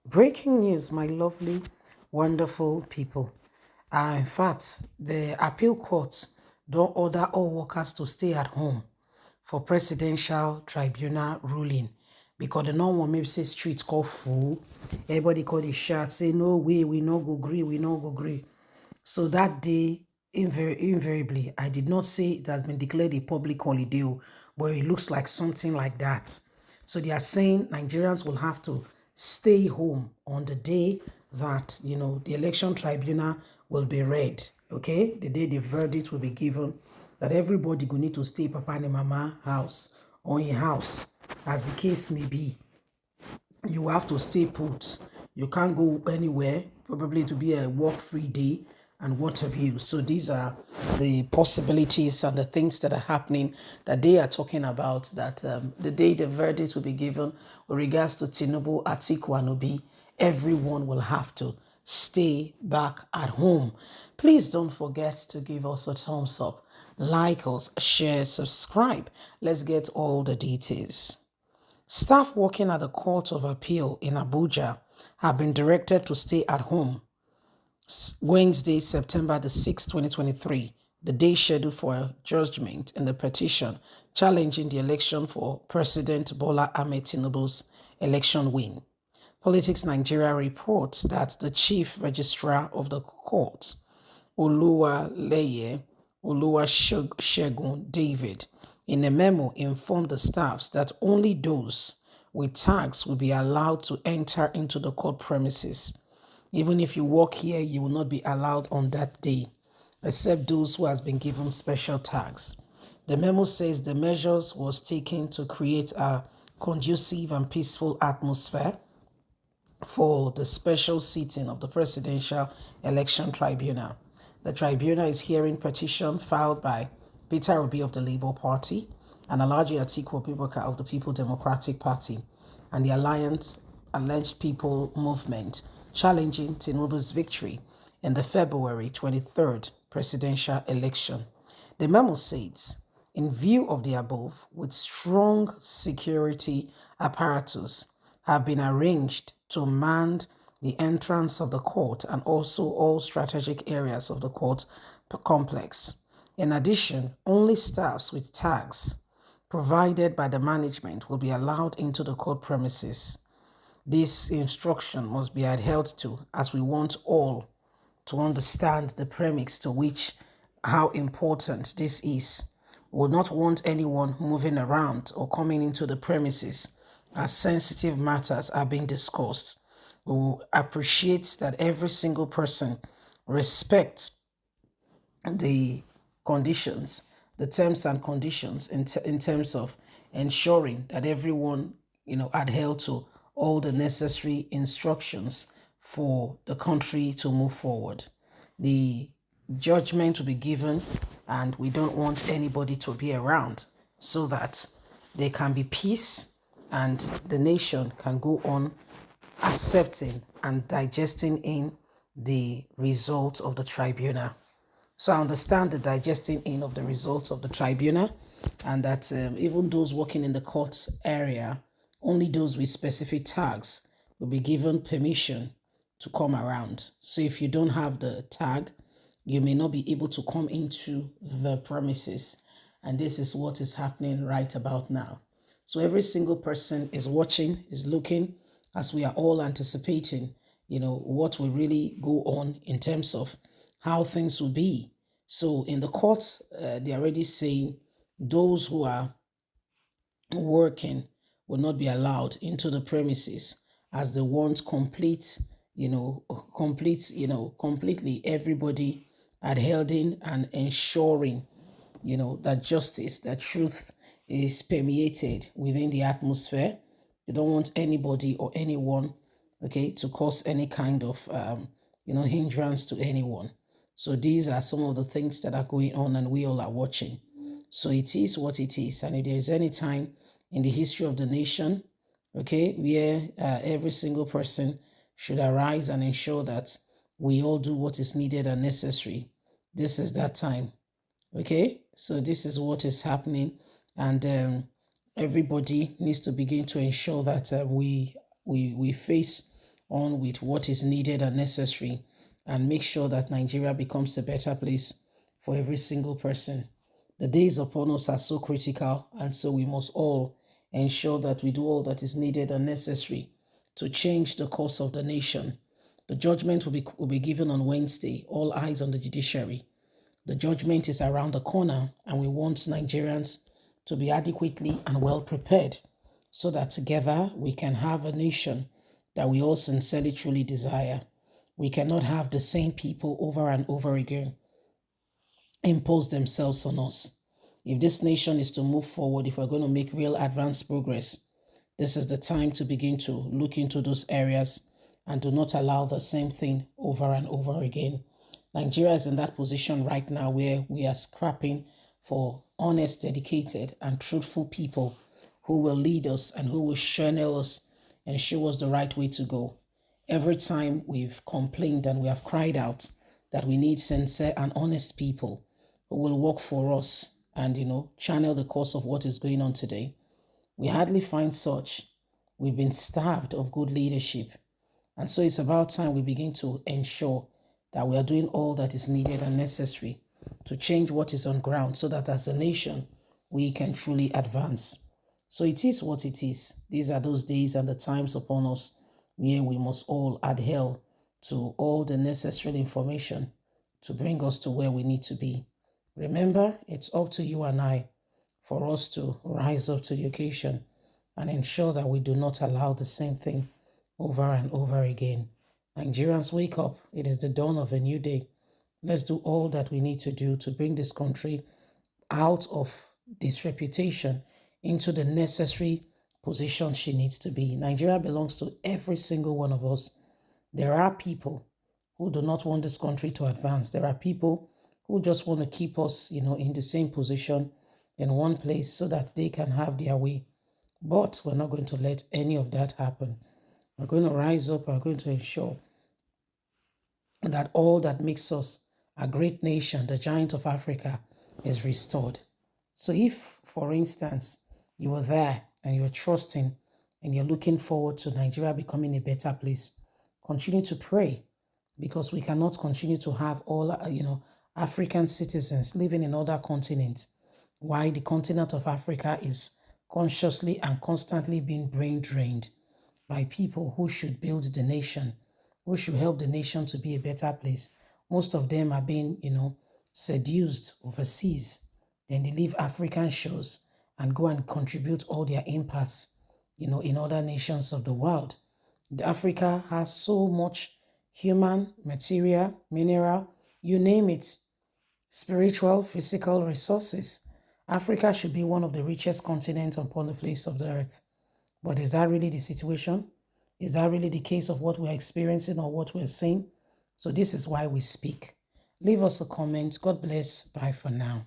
Breaking news, my lovely, wonderful people. In fact, the appeal court don't order all workers to stay at home for presidential tribunal ruling because the normal maybe say streets call full. Everybody call the shot, say no way, we no go agree, we no go agree. So that day, invariably, I did not say it has been declared a public holiday, but it looks like something like that. So they are saying Nigerians will have to stay home on the day that, the election tribunal will be read. Okay, the day the verdict will be given, that everybody will need to stay papa and mama house or in house, as the case may be. You have to stay put. You can't go anywhere, probably to be a work-free day and what have you. So these are the possibilities and the things that are happening that they are talking about, that the day the verdict will be given with regards to Tinubu, Atiku, and Obi, everyone will have to stay back at home. Please don't forget to give us a thumbs up, like us, share, subscribe. Let's get all the details. Staff working at the Court of Appeal in Abuja have been directed to stay at home. Wednesday, September the 6th, 2023, the day scheduled for judgment in the petition challenging the election for President Bola Ahmed Tinubu's election win. Politics Nigeria reports that the chief registrar of the court, Oluwaleye Oluwasegun David, in a memo informed the staffs that only those with tags will be allowed to enter into the court premises. Even if you walk here, you will not be allowed on that day, except those who has been given special tags. The memo says the measures was taken to create a conducive and peaceful atmosphere for the special sitting of the Presidential Election Tribunal. The tribunal is hearing petition filed by Peter Obi of the Labour Party and Alhaji Atiku Abubakar of the People Democratic Party and the Alliance People Movement challenging Tinubu's victory in the February 23rd presidential election. The memo says, in view of the above, with strong security apparatus have been arranged to man the entrance of the court and also all strategic areas of the court complex. In addition, only staffs with tags provided by the management will be allowed into the court premises. This instruction must be adhered to, as we want all to understand the premise to which how important this is. We would not want anyone moving around or coming into the premises as sensitive matters are being discussed. We will appreciate that every single person respects the conditions, the terms and conditions in terms of ensuring that everyone, adhere to all the necessary instructions for the country to move forward. The judgment will be given, and we don't want anybody to be around so that there can be peace and the nation can go on accepting and digesting in the result of the tribunal. So I understand the digesting in of the results of the tribunal, and that even those working in the court area, only those with specific tags will be given permission to come around. So if you don't have the tag, you may not be able to come into the premises. And this is what is happening right about now. So every single person is watching, is looking, as we are all anticipating, what will really go on in terms of how things will be. So in the courts, they're already saying those who are working will not be allowed into the premises, as they want completely everybody adhering and ensuring, that justice, that truth is permeated within the atmosphere. They don't want anybody or anyone, to cause any kind of, hindrance to anyone. So these are some of the things that are going on and we all are watching. So it is what it is. And if there's any time in the history of the nation, where every single person should arise and ensure that we all do what is needed and necessary, this is that time. So this is what is happening, and everybody needs to begin to ensure that we face on with what is needed and necessary and make sure that Nigeria becomes a better place for every single person. The days upon us are so critical, and so we must all ensure that we do all that is needed and necessary to change the course of the nation. The judgment will be given on Wednesday, all eyes on the judiciary. The judgment is around the corner, and we want Nigerians to be adequately and well prepared so that together we can have a nation that we all sincerely truly desire. We cannot have the same people over and over again impose themselves on us. If this nation is to move forward, if we're going to make real advanced progress, this is the time to begin to look into those areas and do not allow the same thing over and over again. Nigeria is in that position right now where we are scrapping for honest, dedicated, and truthful people who will lead us and who will channel us and show us the right way to go. Every time we've complained and we have cried out that we need sincere and honest people who will work for us and, channel the course of what is going on today, we hardly find such. We've been starved of good leadership. And so it's about time we begin to ensure that we are doing all that is needed and necessary to change what is on ground so that as a nation, we can truly advance. So it is what it is. These are those days and the times upon us where we must all adhere to all the necessary information to bring us to where we need to be. Remember, it's up to you and I for us to rise up to the occasion and ensure that we do not allow the same thing over and over again. Nigerians, wake up. It is the dawn of a new day. Let's do all that we need to do to bring this country out of disreputation into the necessary position she needs to be. Nigeria belongs to every single one of us. There are people who do not want this country to advance. There are people who just want to keep us, in the same position in one place so that they can have their way. But we're not going to let any of that happen. We're going to rise up. We're going to ensure that all that makes us a great nation, the giant of Africa, is restored. So if, for instance, you were there and you're trusting and you're looking forward to Nigeria becoming a better place, continue to pray, because we cannot continue to have all, African citizens living in other continents, while the continent of Africa is consciously and constantly being brain drained by people who should build the nation, who should help the nation to be a better place. Most of them are being, seduced overseas. Then they leave African shores and go and contribute all their impacts, in other nations of the world. Africa has so much human, material, mineral, you name it, spiritual, physical resources. Africa should be one of the richest continents upon the face of the earth. But is that really the situation? Is that really the case of what we're experiencing or what we're seeing? So this is why we speak. Leave us a comment. God bless. Bye for now.